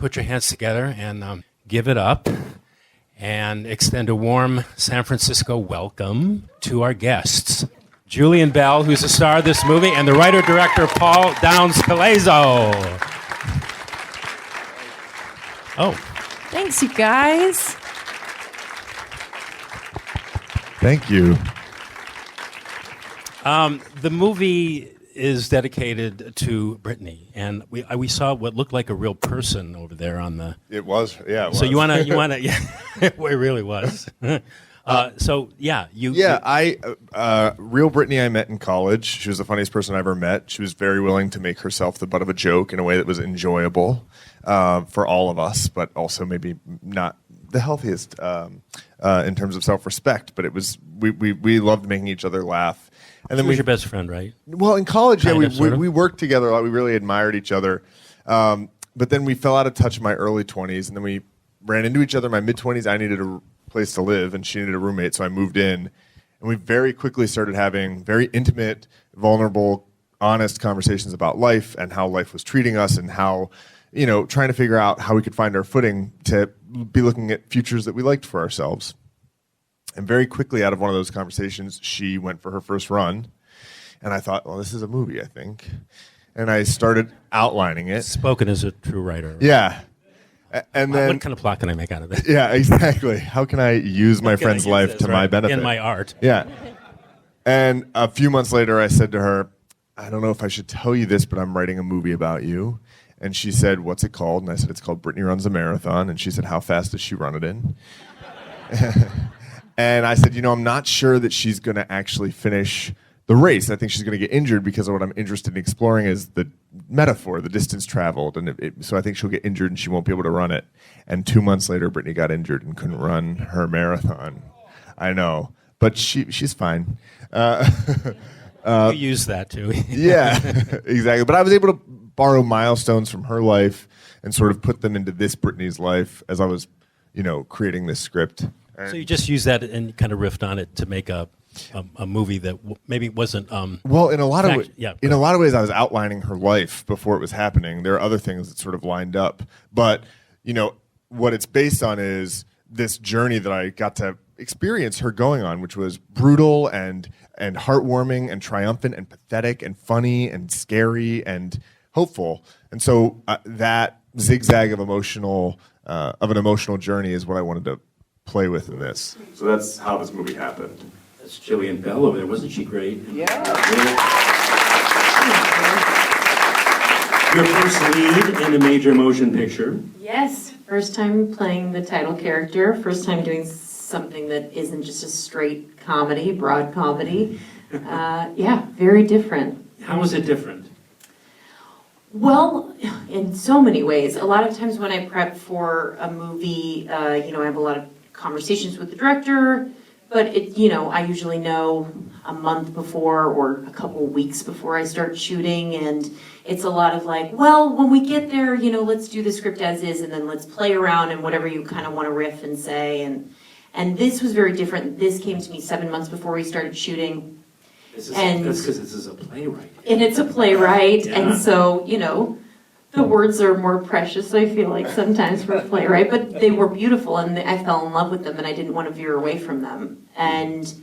put your hands together and give it up and extend a warm San Francisco welcome to our guests. Jillian Bell, who's the star of this movie, and the writer-director Paul Downs Colaizzo. Oh. Thanks, you guys. Thank you. The movie is dedicated to Brittany, and we saw what looked like a real person over there on the. It was, yeah. It was. So you wanna, yeah, it really was. Real Brittany I met in college. She was the funniest person I ever met. She was very willing to make herself the butt of a joke in a way that was enjoyable for all of us, but also maybe not the healthiest in terms of self-respect. But it was we loved making each other laugh. And then she was your best friend, right? Well, in college, Kind of, we worked together a lot. We really admired each other. But then we fell out of touch in my early 20s, and then we ran into each other in my mid-20s. I needed a place to live, and she needed a roommate, so I moved in. And we very quickly started having very intimate, vulnerable, honest conversations about life and how life was treating us and how, trying to figure out how we could find our footing to be looking at futures that we liked for ourselves. And very quickly out of one of those conversations, she went for her first run. And I thought, well, this is a movie, I think. And I started outlining it. Spoken as a true writer. Right? Yeah. And then, what kind of plot can I make out of this? Yeah, exactly. How can I use my friend's life to my benefit? In my art. Yeah. And a few months later, I said to her, I don't know if I should tell you this, but I'm writing a movie about you. And she said, what's it called? And I said, it's called Brittany Runs a Marathon. And she said, how fast does she run it in? And I said, I'm not sure that she's going to actually finish the race. I think she's going to get injured because of what I'm interested in exploring is the metaphor, the distance traveled. And so I think she'll get injured and she won't be able to run it. And 2 months later, Brittany got injured and couldn't run her marathon. I know. But she's fine. You use that too. Yeah, exactly. But I was able to borrow milestones from her life and sort of put them into this Brittany's life as I was, creating this script. So you just use that and kind of riffed on it to make a movie that maybe wasn't. Well, in a lot of a lot of ways, I was outlining her life before it was happening. There are other things that sort of lined up, but what it's based on is this journey that I got to experience her going on, which was brutal and heartwarming and triumphant and pathetic and funny and scary and hopeful. And so that zigzag of an emotional journey is what I wanted to play with in this. So that's how this movie happened. That's Jillian Bell over there. Wasn't she great? Yeah. Your first lead in a major motion picture. Yes. First time playing the title character. First time doing something that isn't just a straight comedy, broad comedy. Yeah, very different. How was it different? Well, in so many ways. A lot of times when I prep for a movie, I have a lot of conversations with the director, but I usually know a month before or a couple weeks before I start shooting, and it's a lot of like, well, when we get there, let's do the script as is, and then let's play around and whatever you kind of want to riff and say, and this was very different. This came to me 7 months before we started shooting. That's because this is a playwright. And it's a playwright, Yeah. and so, the words are more precious, I feel like, sometimes for a playwright, but they were beautiful, and I fell in love with them, and I didn't want to veer away from them. And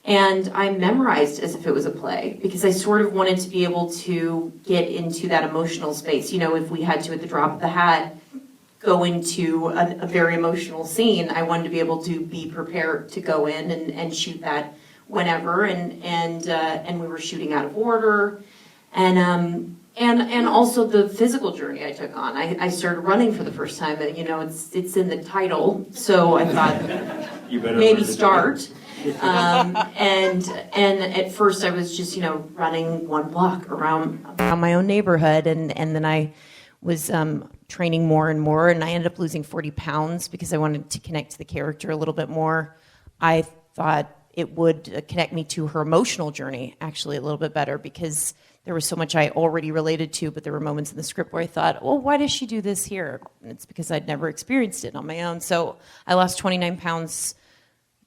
I memorized as if it was a play, because I sort of wanted to be able to get into that emotional space. If we had to, at the drop of the hat, go into a very emotional scene, I wanted to be able to be prepared to go in and shoot that whenever, and we were shooting out of order, and also the physical journey I took on. I started running for the first time, and it's in the title, so I thought You better maybe learn to start. And at first I was just running one block around my own neighborhood, and then I was training more and more, and I ended up losing 40 pounds because I wanted to connect to the character a little bit more. I thought it would connect me to her emotional journey actually a little bit better, because there was so much I already related to, but there were moments in the script where I thought, well, why does she do this here? And it's because I'd never experienced it on my own. So I lost 29 pounds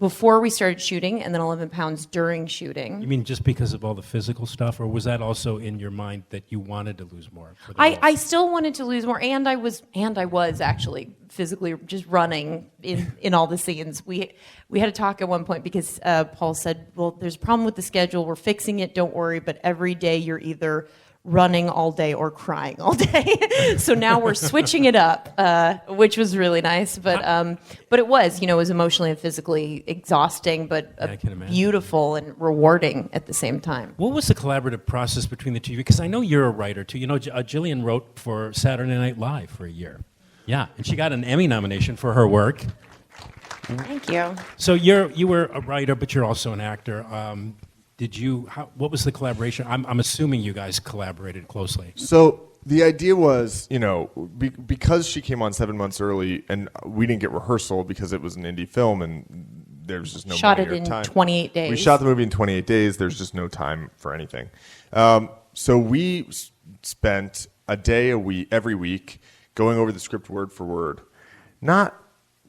before we started shooting, and then 11 pounds during shooting. You mean just because of all the physical stuff, or was that also in your mind that you wanted to lose more? For the role? I still wanted to lose more, and I was actually physically just running in all the scenes. We had a talk at one point because Paul said, "Well, there's a problem with the schedule. We're fixing it. Don't worry. But every day you're either running all day or crying all day." So now we're switching it up, which was really nice. But it was, it was emotionally and physically exhausting, but beautiful and rewarding at the same time. What was the collaborative process between the two of you? Because I know you're a writer too. Jillian wrote for Saturday Night Live for a year. Yeah, and she got an Emmy nomination for her work. Thank you. So you were a writer, but you're also an actor. What was the collaboration? I'm assuming you guys collaborated closely. So the idea was, because she came on 7 months early, and we didn't get rehearsal because it was an indie film, and there's just no money or time. Shot it in 28 days. We shot the movie in 28 days. There's just no time for anything. So we spent a day every week going over the script word for word.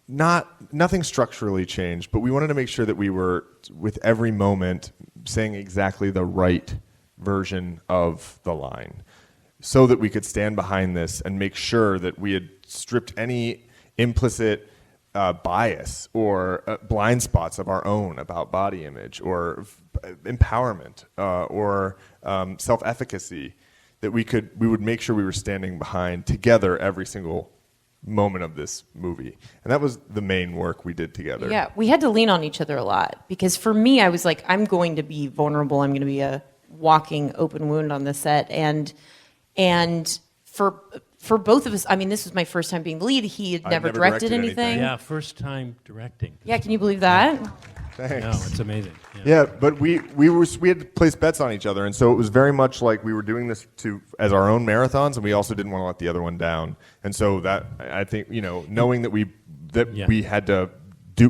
Nothing structurally changed, but we wanted to make sure that we were, with every moment, saying exactly the right version of the line so that we could stand behind this and make sure that we had stripped any implicit bias or blind spots of our own about body image or empowerment or self-efficacy, that we would make sure we were standing behind together every single moment of this movie. And that was the main work we did together. Yeah, we had to lean on each other a lot because for me, I was like, I'm going to be vulnerable. I'm going to be a walking open wound on the set. And for both of us, I mean, this was my first time being the lead. He had never directed anything. Yeah, first time directing. Yeah, can you believe that? Thanks. No, it's amazing. Yeah, but we had to place bets on each other, and so it was very much like we were doing this as our own marathons, and we also didn't want to let the other one down. And so that, I think, knowing that we had to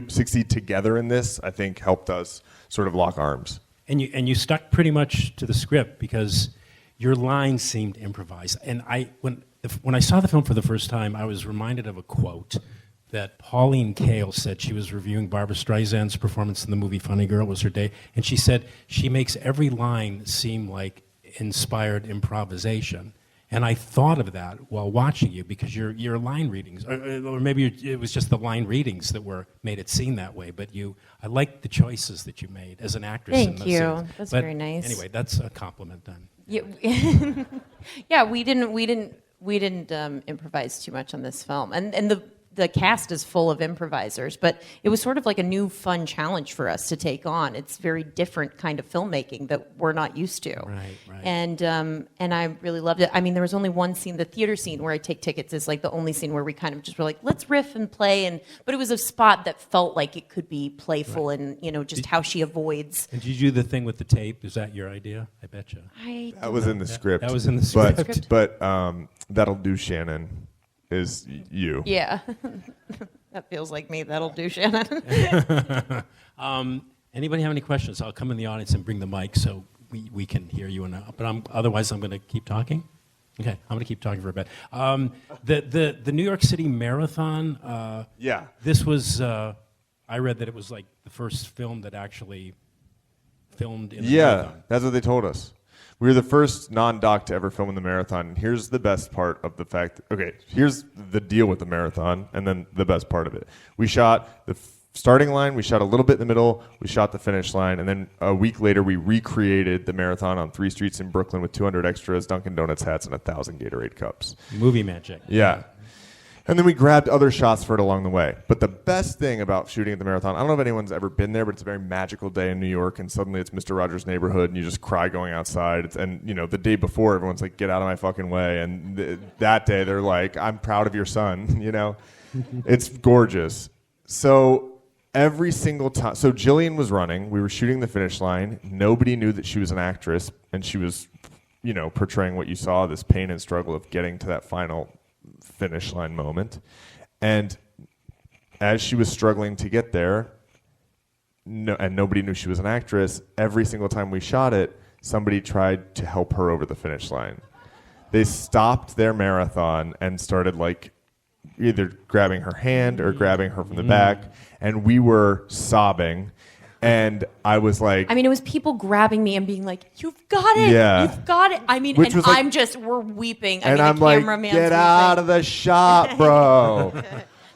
succeed together in this, I think helped us sort of lock arms. And you stuck pretty much to the script because your lines seemed improvised. And when I saw the film for the first time, I was reminded of a quote that Pauline Kael said. She was reviewing Barbra Streisand's performance in the movie Funny Girl. It was her day. And she said, she makes every line seem like inspired improvisation. And I thought of that while watching you because your line readings, or maybe it was just the line readings that made it seem that way. But I like the choices that you made as an actress. Thank you. That's very nice. Anyway, that's a compliment then. Yeah, we didn't improvise too much on this film, and the cast is full of improvisers, but it was sort of like a new fun challenge for us to take on. It's very different kind of filmmaking that we're not used to. Right. And I really loved it. I mean, there was only one scene, the theater scene where I take tickets is like the only scene where we kind of just were like, let's riff and play, but it was a spot that felt like it could be playful and just how she avoids. And did you do the thing with the tape? Is that your idea? I bet you. That was in the script. That was in the script. But That'll Do, Shannon is you. Yeah. That feels like me. That'll do, Shannon. Anybody have any questions? I'll come in the audience and bring the mic so we can hear you. Otherwise, I'm going to keep talking. Okay, I'm going to keep talking for a bit. The New York City Marathon. Yeah. This was. I read that it was like the first film that actually filmed in the marathon. Yeah, that's what they told us. We were the first non-doc to ever film in the marathon. And here's the best part of the fact. Okay, here's the deal with the marathon, and then the best part of it. We shot the starting line, we shot a little bit in the middle, we shot the finish line, and then a week later we recreated the marathon on 3 streets in Brooklyn with 200 extras, Dunkin' Donuts hats, and 1,000 Gatorade cups. Movie magic. Yeah. And then we grabbed other shots for it along the way. But the best thing about shooting at the marathon, I don't know if anyone's ever been there, but it's a very magical day in New York, and suddenly it's Mr. Rogers' Neighborhood, and you just cry going outside. And, the day before, everyone's like, get out of my fucking way. And that day, they're like, I'm proud of your son, It's gorgeous. So every single time, so Jillian was running, we were shooting the finish line, nobody knew that she was an actress, and she was, portraying what you saw, this pain and struggle of getting to that final finish line moment. And as she was struggling to get there, and nobody knew she was an actress, every single time we shot it, somebody tried to help her over the finish line. They stopped their marathon and started either grabbing her hand or grabbing her from the back, and we were sobbing. And I was like, I mean, it was people grabbing me and being like, "You've got it, Yeah. you've got it." I mean, Which and was like- we're weeping. I and mean, I'm the like, cameraman's get out weeping. of the shot, bro.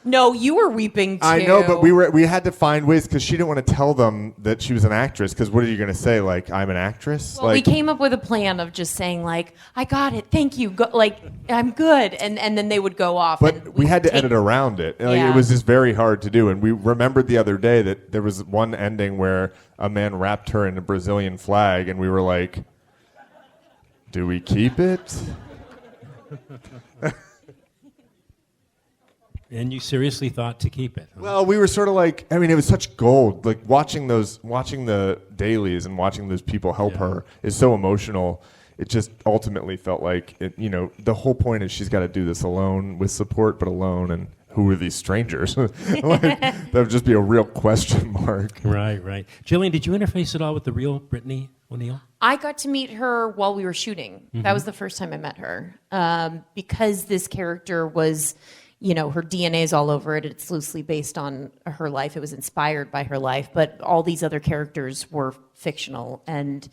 No, you were weeping too. I know, but we had to find ways because she didn't want to tell them that she was an actress. Because what are you going to say? Like, I'm an actress? Well, we came up with a plan of just saying like, "I got it, thank you," like I'm good, and then they would go off. But and we had to take- edit around it. Like, Yeah. It was just very hard to do. And we remembered the other day that there was one ending where a man wrapped her in a Brazilian flag, and we were like, do we keep it? And you seriously thought to keep it? Huh? Well, we were sort of like, I mean, it was such gold. Like watching the dailies and watching those people help her is so emotional. It just ultimately felt like, the whole point is she's got to do this alone with support, but alone. And who are these strangers? Like, that would just be a real question mark. Right. Jillian, did you interface at all with the real Brittany O'Neill? I got to meet her while we were shooting. That was the first time I met her. Because this character was, her DNA is all over it. It's loosely based on her life. It was inspired by her life, but all these other characters were fictional. And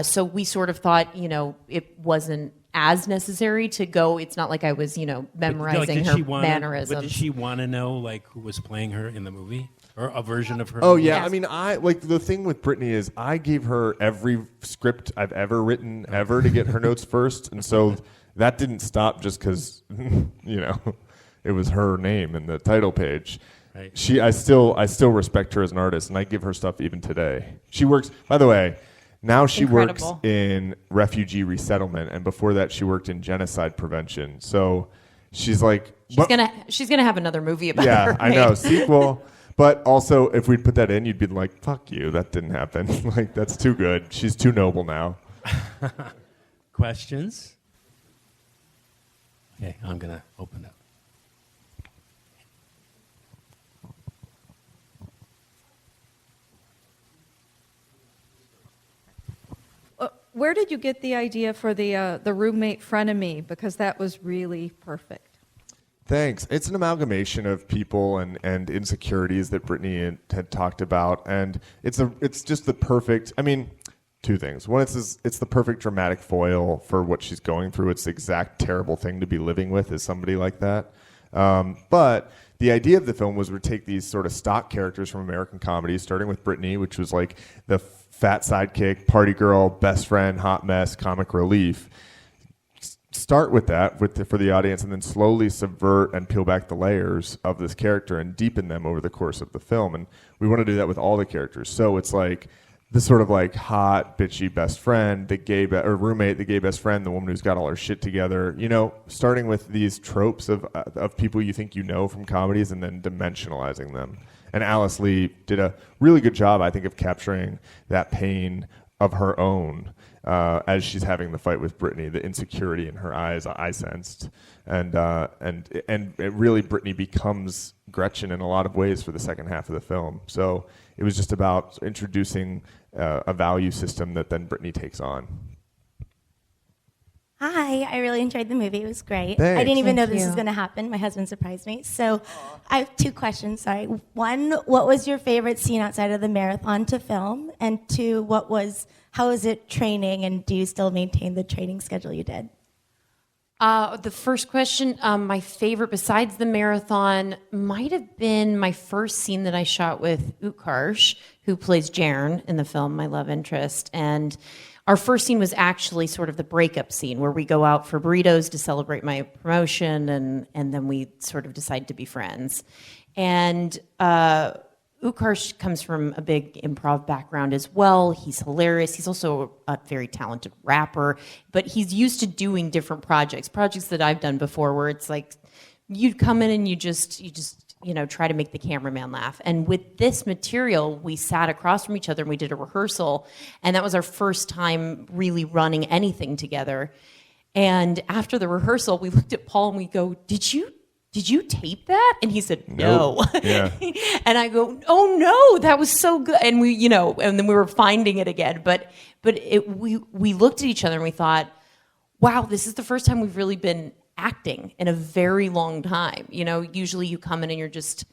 so we sort of thought, it wasn't as necessary to go. It's not like I was, memorizing her mannerisms. But did she want to know, like, who was playing her in the movie? Or a version of her? Oh, yeah. Yes. I mean, the thing with Brittany is I gave her every script I've ever written ever to get her notes first. And so that didn't stop just because, it was her name in the title page. Right. I still respect her as an artist, and I give her stuff even today. She works, by the way, now she works Incredible. in refugee resettlement, and before that she worked in genocide prevention. So she's like... She's gonna have another movie about her. Yeah, I know, made. sequel. But also, if we'd put that in, you'd be like, fuck you, that didn't happen. Like, that's too good. She's too noble now. Questions? Okay, I'm going to open up. Where did you get the idea for the roommate frenemy? Because that was really perfect. Thanks. It's an amalgamation of people and insecurities that Brittany had talked about, and it's just the perfect. I mean, two things. One, it's the perfect dramatic foil for what she's going through. It's the exact terrible thing to be living with is somebody like that. But the idea of the film was to take these sort of stock characters from American comedies, starting with Brittany, which was like the fat sidekick, party girl, best friend, hot mess, comic relief. Start with that for the audience, and then slowly subvert and peel back the layers of this character and deepen them over the course of the film. And we want to do that with all the characters. So it's like the sort of like hot, bitchy best friend, the gay or roommate, the gay best friend, the woman who's got all her shit together. Starting with these tropes of people you think you know from comedies, and then dimensionalizing them. And Alice Lee did a really good job, I think, of capturing that pain of her own as she's having the fight with Brittany, the insecurity in her eyes I sensed, and it really Brittany becomes Gretchen in a lot of ways for the second half of the film. So it was just about introducing a value system that then Brittany takes on. Hi, I really enjoyed the movie. It was great. Thanks. I didn't even know Thank this was you. going to happen. My husband surprised me. So I have two questions, sorry. One, what was your favorite scene outside of the marathon to film? And two, how was it training, and do you still maintain the training schedule you did? The first question, my favorite besides the marathon might have been my first scene that I shot with Utkarsh, who plays Jaren in the film, my love interest. And our first scene was actually sort of the breakup scene where we go out for burritos to celebrate my promotion, and then we sort of decide to be friends. And Utkarsh comes from a big improv background as well. He's hilarious. He's also a very talented rapper, but he's used to doing different projects that I've done before, where it's like you come in and you just try to make the cameraman laugh. And with this material, we sat across from each other and we did a rehearsal, and that was our first time really running anything together. And after the rehearsal, we looked at Paul and we go, Did you tape that? And he said, no. Nope. Yeah. And I go, oh no, that was so good. And and then we were finding it again. But we looked at each other and we thought, wow, this is the first time we've really been acting in a very long time. You know, usually you come in and you're just,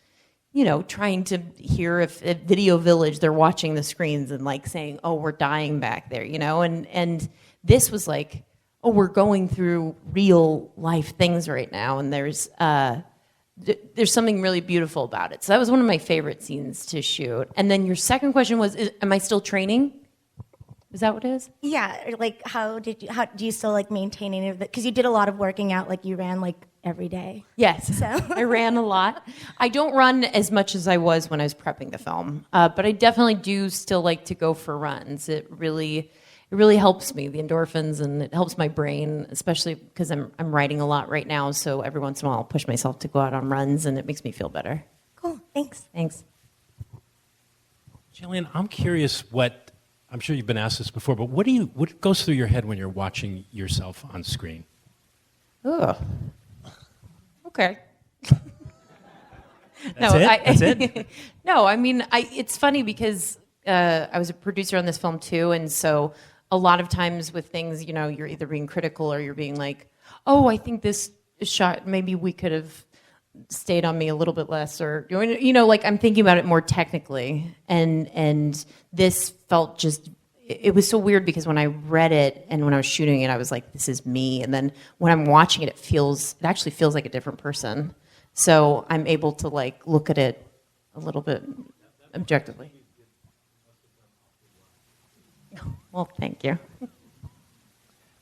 you know, trying to hear if at Video Village they're watching the screens and like saying, oh, we're dying back there, you know, and this was like, oh, we're going through real life things right now, and there's something really beautiful about it. So that was one of my favorite scenes to shoot. And then your second question was, am I still training? Is that what it is? Yeah, like how do you still like maintain any of it? Because you did a lot of working out, like you ran like every day. Yes, So. I ran a lot. I don't run as much as I was when I was prepping the film, but I definitely do still like to go for runs. It really helps me, the endorphins, and it helps my brain, especially because I'm writing a lot right now. So every once in a while, I'll push myself to go out on runs, and it makes me feel better. Cool, thanks. Thanks. Jillian, I'm curious what, I'm sure you've been asked this before, but what goes through your head when you're watching yourself on screen? Ugh. Okay. That's it? No, I mean, it's funny because I was a producer on this film too, and so a lot of times with things, you know, you're either being critical or you're being like, oh, I think this shot, maybe we could have stayed on me a little bit less, or, you know, like I'm thinking about it more technically, and this felt just, it was so weird because when I read it and when I was shooting it, I was like, this is me, and then when I'm watching it, it actually feels like a different person. So I'm able to like look at it a little bit objectively. Well, thank you.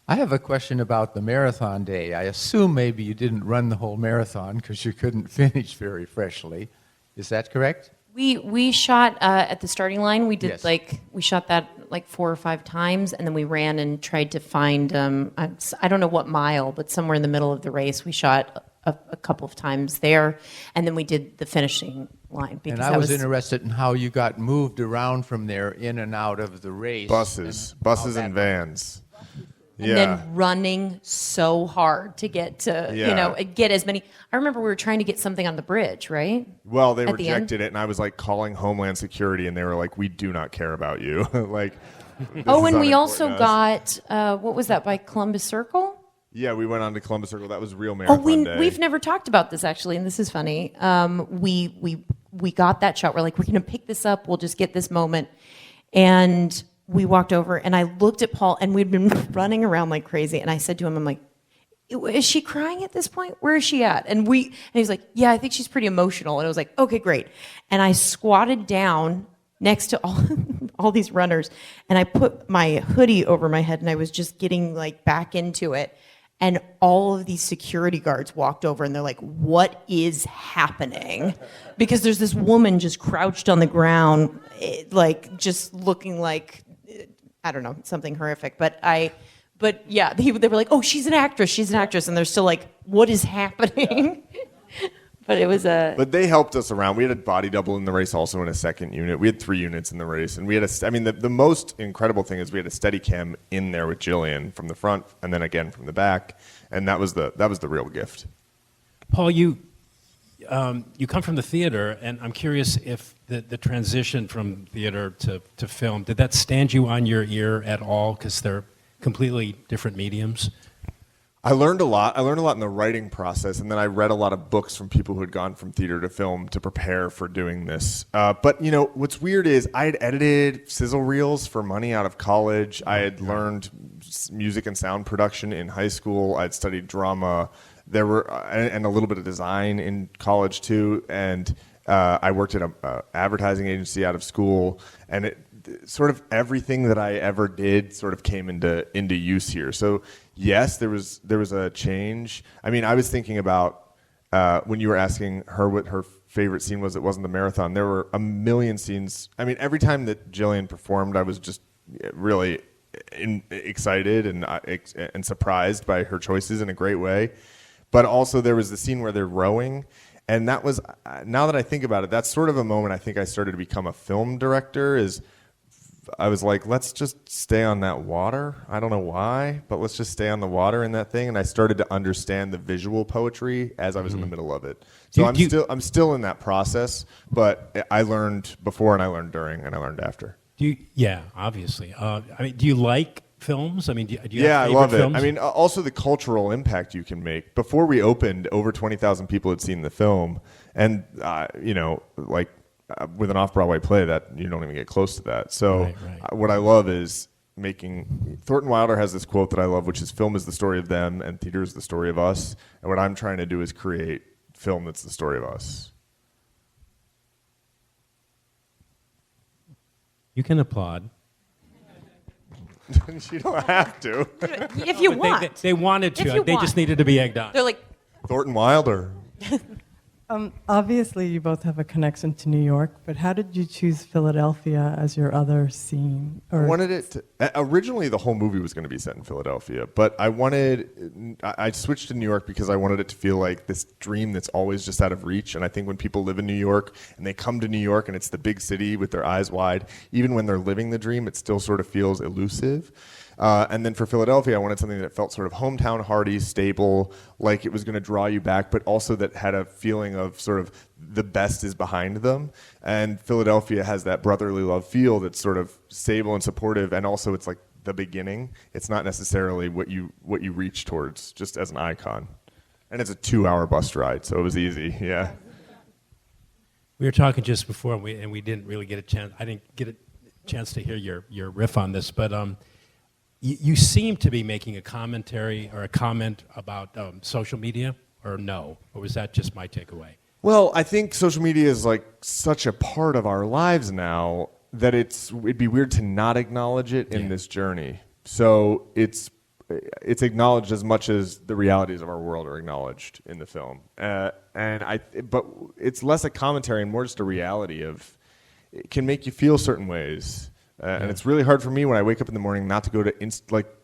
I have a question about the marathon day. I assume maybe you didn't run the whole marathon because you couldn't finish very freshly. Is that correct? We shot at the starting line. We did Yes. we shot that like 4 or 5 times, and then we ran and tried to find I don't know what mile, but somewhere in the middle of the race. We shot a couple of times there, and then we did the finishing line. Because And I was interested in how you got moved around from there in and out of the race. Buses and vans. And then running so hard to get to, you know, get as many. I remember we were trying to get something on the bridge, right? Well, they At the end? rejected it, and I was like calling Homeland Security, and they were like, "We do not care about you." Like, this Oh, is and we unimportant also to us. got what was that, by Columbus Circle? Yeah, we went on to Columbus Circle. That was real Oh, marathon day. we've never talked about this actually, and this is funny. We got that shot. We're like, we're gonna pick this up. We'll just get this moment, and we walked over, and I looked at Paul, and we'd been running around like crazy, and I said to him, I'm like, is she crying at this point? Where is she at? And he's like, yeah, I think she's pretty emotional. And I was like, okay, great. And I squatted down next to all these runners, and I put my hoodie over my head, and I was just getting like back into it. And all of these security guards walked over, and they're like, what is happening? Because there's this woman just crouched on the ground, like just looking like, I don't know, something horrific. But yeah, they were like, oh, she's an actress, and they're still like, what is happening? But it was But they helped us around. We had a body double in the race, also in a second unit. We had 3 units in the race, and we had the most incredible thing is we had a steady cam in there with Jillian from the front, and then again from the back, and that was the real gift. Paul, you come from the theater, and I'm curious if the transition from theater to film, did that stand you on your ear at all? Because they're completely different mediums. I learned a lot. I learned a lot in the writing process, and then I read a lot of books from people who had gone from theater to film to prepare for doing this. But, you know, what's weird is I had edited sizzle reels for money out of college. I had learned music and sound production in high school. I had studied drama. There were and a little bit of design in college, too. And I worked at an advertising agency out of school, and sort of everything that I ever did sort of came into use here. So yes, there was a change. I mean, I was thinking about when you were asking her what her favorite scene was. It wasn't the marathon. There were a million scenes. I mean, every time that Jillian performed, I was just really excited and surprised by her choices in a great way. But also there was the scene where they're rowing. And that was, now that I think about it, that's sort of a moment I think I started to become a film director. I was like, let's just stay on that water. I don't know why, but let's just stay on the water in that thing. And I started to understand the visual poetry as I was in the middle of it. So I'm still in that process, but I learned before and I learned during and I learned after. Yeah, obviously. I mean, do you like films? I mean, do you Yeah, I have favorite love it. films? I mean, also the cultural impact you can make. Before we opened, over 20,000 people had seen the film, and with an off-Broadway play, that you don't even get close to that. So, Right. What I love is making. Thornton Wilder has this quote that I love, which is, "Film is the story of them, and theater is the story of us." And what I'm trying to do is create film that's the story of us. You can applaud. You don't have to. If you But want. they wanted If to. you They want. just needed to be egged on. They're like, Thornton Wilder. Obviously, you both have a connection to New York, but how did you choose Philadelphia as your other scene? I wanted it to. Originally, the whole movie was going to be set in Philadelphia, but I switched to New York because I wanted it to feel like this dream that's always just out of reach. And I think when people live in New York and they come to New York and it's the big city with their eyes wide, even when they're living the dream, it still sort of feels elusive. And then for Philadelphia, I wanted something that felt sort of hometown, hearty, stable, like it was going to draw you back, but also that had a feeling of sort of the best is behind them. And Philadelphia has that brotherly love feel that's sort of stable and supportive, and also it's like the beginning. It's not necessarily what you reach towards, just as an icon. And it's a 2-hour bus ride, so it was easy. Yeah. We were talking just before, and we didn't really get a chance. I didn't get a chance to hear your riff on this, but you seem to be making a commentary or a comment about social media, or no? Or was that just my takeaway? Well, I think social media is like such a part of our lives now that it'd be weird to not acknowledge it in this journey. So it's acknowledged as much as the realities of our world are acknowledged in the film. But it's less a commentary and more just a reality of, it can make you feel certain ways. And it's really hard for me when I wake up in the morning not to go to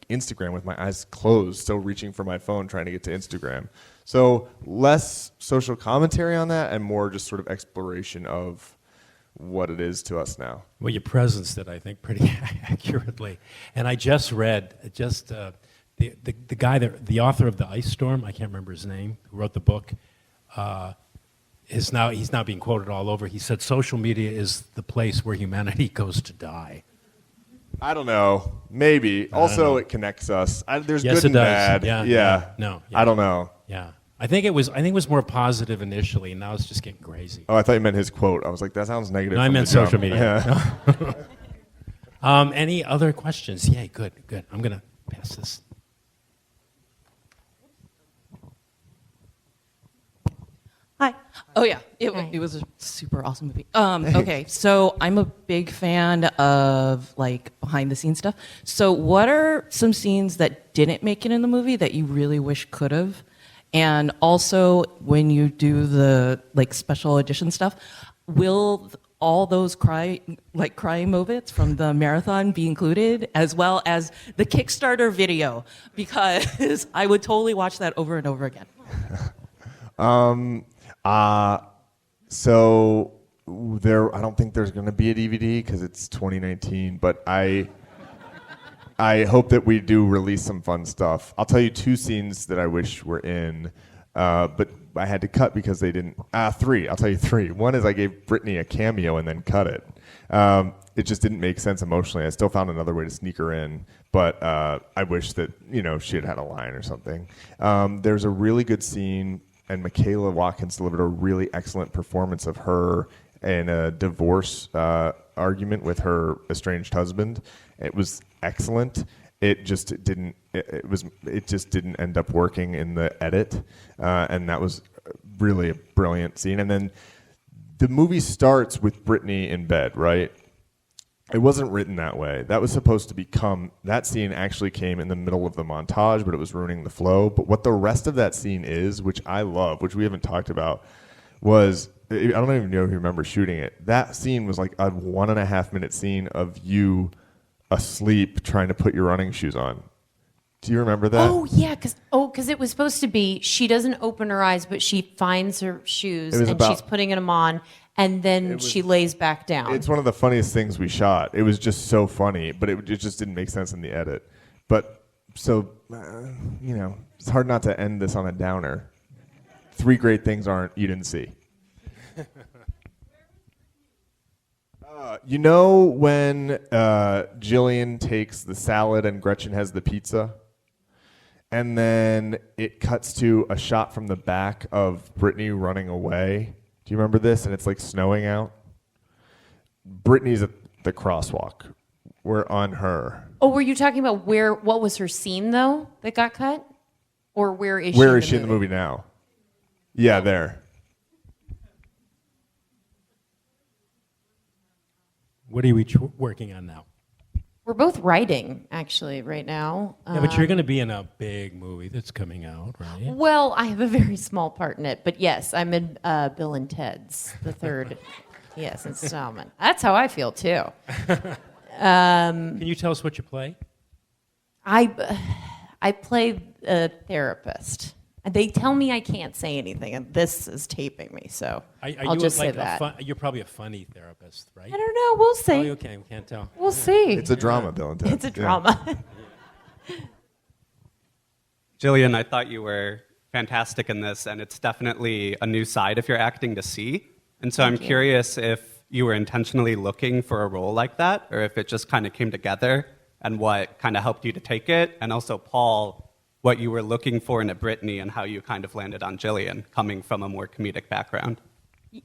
Instagram with my eyes closed, still reaching for my phone trying to get to Instagram. So less social commentary on that and more just sort of exploration of what it is to us now. Well, you presenced it, I think, pretty accurately. And I just read the guy, the author of The Ice Storm, I can't remember his name, who wrote the book, he's now being quoted all over. He said social media is the place where humanity goes to die. I don't know. Maybe. Also, know. it connects us. There's Yes, good it and does. bad. Yeah. No. Yeah. I don't know. Yeah. I think it was more positive initially, and now it's just getting crazy. Oh, I thought you meant his quote. I was like, that sounds negative. No, I from meant the jump. social media. Yeah. Any other questions? Yay, good. I'm going to pass this. Hi. Oh yeah, Hi. it was a super awesome movie. Okay, so I'm a big fan of like behind the scenes stuff. So what are some scenes that didn't make it in the movie that you really wish could have? And also, when you do the like special edition stuff, will all those crying moments from the marathon be included, as well as the Kickstarter video? Because I would totally watch that over and over again. So I don't think there's going to be a DVD because it's 2019, but I hope that we do release some fun stuff. I'll tell you 2 scenes that I wish were in, but I had to cut because they didn't. 3. I'll tell you 3. One is I gave Brittany a cameo and then cut it. It just didn't make sense emotionally. I still found another way to sneak her in, but I wish that she had a line or something. There's a really good scene, and Michaela Watkins delivered a really excellent performance of her in a divorce argument with her estranged husband. It was excellent. It just didn't end up working in the edit, and that was really a brilliant scene. And then the movie starts with Brittany in bed, right? It wasn't written that way. That was supposed to become, that scene actually came in the middle of the montage, but it was ruining the flow. But what the rest of that scene is, which I love, which we haven't talked about, was, I don't even know if you remember shooting it. That scene was like a 1.5 minute scene of you asleep trying to put your running shoes on. Do you remember that? Oh yeah, because it was supposed to be she doesn't open her eyes, but she finds her shoes and she's putting them on, and then she lays back down. It's one of the funniest things we shot. It was just so funny, but it just didn't make sense in the edit. But so it's hard not to end this on a downer. 3 great things you didn't see. You know when Jillian takes the salad and Gretchen has the pizza? And then it cuts to a shot from the back of Brittany running away. Do you remember this? And it's like snowing out. Brittany's at the crosswalk. We're on her. Oh, were you talking about what was her scene, though, that got cut? Or where is she Where is she in the movie now? Yeah, there. What are we working on now? We're both writing, actually, right now. Yeah, but you're going to be in a big movie that's coming out, right? Well, I have a very small part in it, but yes, I'm in Bill and Ted's, the third, installment. That's how I feel, too. Can you tell us what you play? I play a therapist. They tell me I can't say anything, and this is taping me, so I'll just say that. You're probably a funny therapist, right? I don't know. We'll see. Oh, okay, we can't tell. We'll see. It's a drama, Bill and Ted. It's a drama. Jillian, I thought you were fantastic in this, and it's definitely a new side of your acting to see. And so I'm curious if you were intentionally looking for a role like that, or if it just kind of came together, and what kind of helped you to take it. And also, Paul, what you were looking for in a Brittany and how you kind of landed on Jillian, coming from a more comedic background.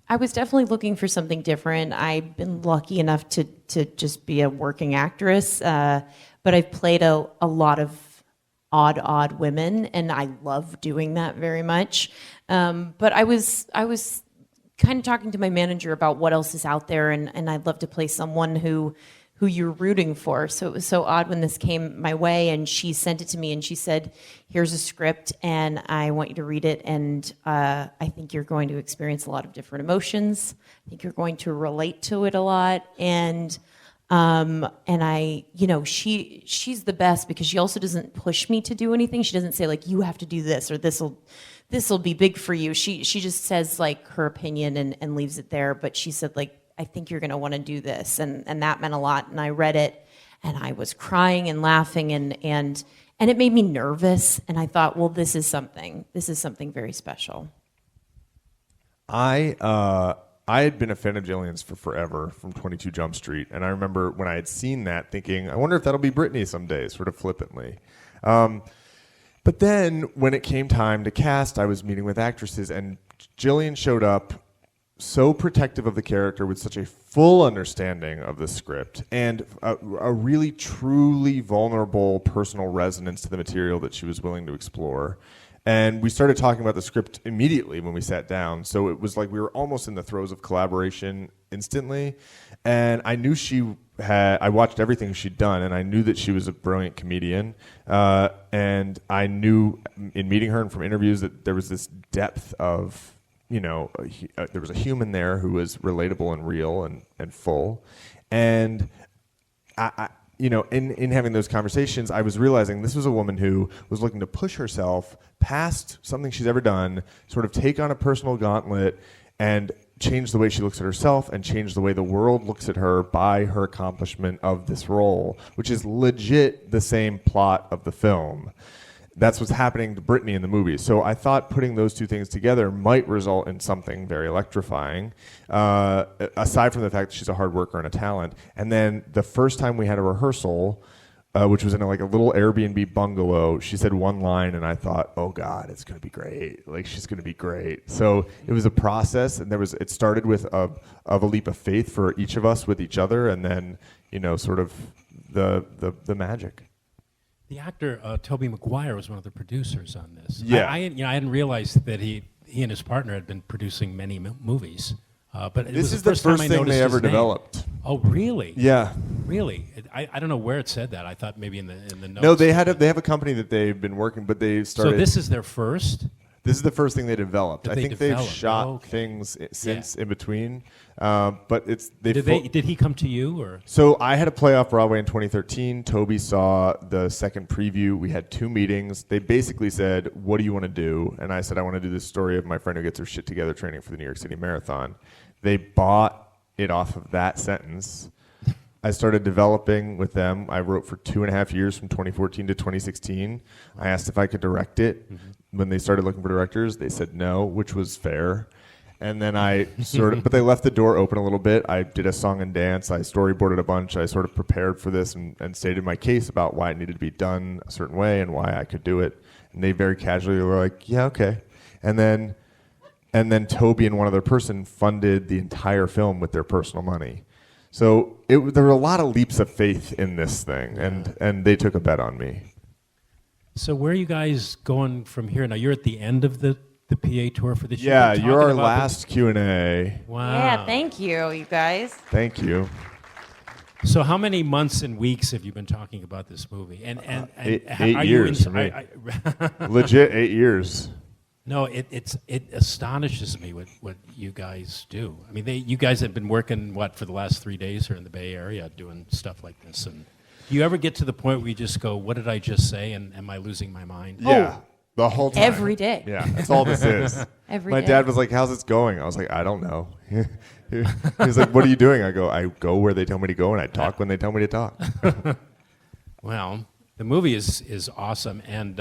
I was definitely looking for something different. I've been lucky enough to just be a working actress, but I've played a lot of odd women, and I love doing that very much. But I was kind of talking to my manager about what else is out there, and I'd love to play someone who you're rooting for. So it was so odd when this came my way, and she sent it to me, and she said, here's a script, and I want you to read it, and I think you're going to experience a lot of different emotions. I think you're going to relate to it a lot, and I, she's the best because she also doesn't push me to do anything. She doesn't say, like, you have to do this, or this'll be big for you. She just says, like, her opinion and leaves it there, but she said, like, I think you're going to want to do this. And that meant a lot. And I read it, and I was crying and laughing, and it made me nervous. And I thought, well, this is something very special. I had been a fan of Jillian's for forever, from 22 Jump Street. And I remember when I had seen that thinking, I wonder if that'll be Brittany someday, sort of flippantly. But then when it came time to cast, I was meeting with actresses, and Jillian showed up so protective of the character with such a full understanding of the script and a really truly vulnerable personal resonance to the material that she was willing to explore. And we started talking about the script immediately when we sat down. So it was like we were almost in the throes of collaboration instantly. And I knew I watched everything she'd done, and I knew that she was a brilliant comedian. And I knew in meeting her and from interviews that there was this depth of, there was a human there who was relatable and real and full. And in having those conversations, I was realizing this was a woman who was looking to push herself past something she's ever done, sort of take on a personal gauntlet and change the way she looks at herself and change the way the world looks at her by her accomplishment of this role, which is legit the same plot of the film. That's what's happening to Brittany in the movie. So I thought putting those two things together might result in something very electrifying, aside from the fact that she's a hard worker and a talent. And then the first time we had a rehearsal, which was in a little Airbnb bungalow, she said one line, and I thought, oh God, it's going to be great. Like, she's going to be great. So it was a process, and it started with a leap of faith for each of us with each other, and then, sort of the magic. The actor Tobey Maguire was one of the producers on this. Yeah, I hadn't realized that he and his partner had been producing many movies. But this is the first thing they ever developed. Oh, really? Yeah, really. I don't know where it said that. I thought maybe in the notes. No, they have a company that they've been working, but they started. So this is their first. This is the first thing they developed. I think they've shot things since in between, but Did he come to you or? So I had a play off Broadway in 2013. Toby saw the second preview. We had 2 meetings. They basically said, "What do you want to do?" And I said, "I want to do this story of my friend who gets her shit together training for the New York City Marathon." They bought it off of that sentence. I started developing with them. I wrote for 2.5 years from 2014 to 2016. I asked if I could direct it. Mm-hmm. When they started looking for directors, they said no, which was fair. And then I but they left the door open a little bit. I did a song and dance. I storyboarded a bunch. I sort of prepared for this and stated my case about why it needed to be done a certain way and why I could do it. And they very casually were like, yeah, okay. And then Toby and one other person funded the entire film with their personal money. So there were a lot of leaps of faith in this thing, and they took a bet on me. So where are you guys going from here? Now you're at the end of the PA tour for this year. Yeah, you're our last Q&A. Wow. Yeah, thank you guys. Thank you. So how many months and weeks have you been talking about this movie? And 8 are years you for me. Legit 8 years. No, it astonishes me what you guys do. I mean, you guys have been working, for the last 3 days here in the Bay Area doing stuff like this. And do you ever get to the point where you just go, what did I just say, and am I losing my mind? Yeah, the whole time. Every day. Yeah, that's all this is. Every My day. dad was like, how's it going? I was like, I don't know. He was like, what are you doing? I go where they tell me to go, and I talk when they tell me to talk. Well, the movie is awesome, and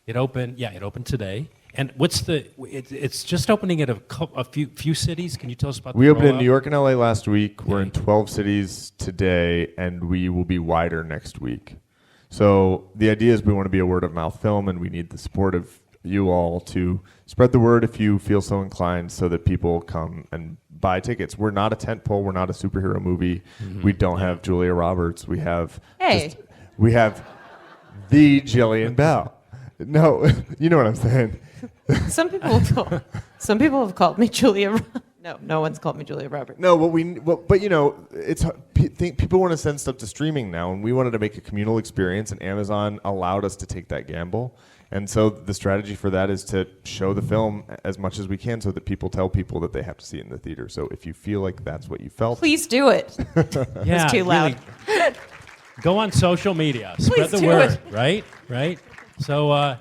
it opened today. And it's just opening at a few cities. Can you tell us about We the opened in rollout? New York and LA last week. We're in 12 cities today, and we will be wider next week. So the idea is we want to be a word-of-mouth film, and we need the support of you all to spread the word if you feel so inclined so that people come and buy tickets. We're not a tentpole. We're not a superhero movie. Mm-hmm. We don't have Julia Roberts. We have we have the Jillian Bell. No, you know what I'm saying. Some people have called me Julia. No one's called me Julia Roberts. No, but you know, people want to send stuff to streaming now, and we wanted to make a communal experience, and Amazon allowed us to take that gamble. And so the strategy for that is to show the film as much as we can, so that people tell people that they have to see it in the theater. So if you feel like that's what you felt, Please do it. Yeah, It's too loud. really. Go on social media. Spread the do word. it. Right. So, are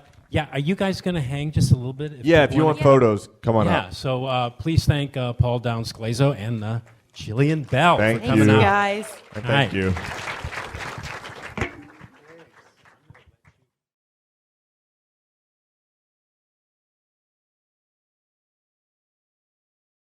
you guys going to hang just a little bit? If you want photos, come on up. Yeah, so please thank Paul Downs Colaizzo and Jillian Bell Thank for coming you. out. Guys. And All right. thank you.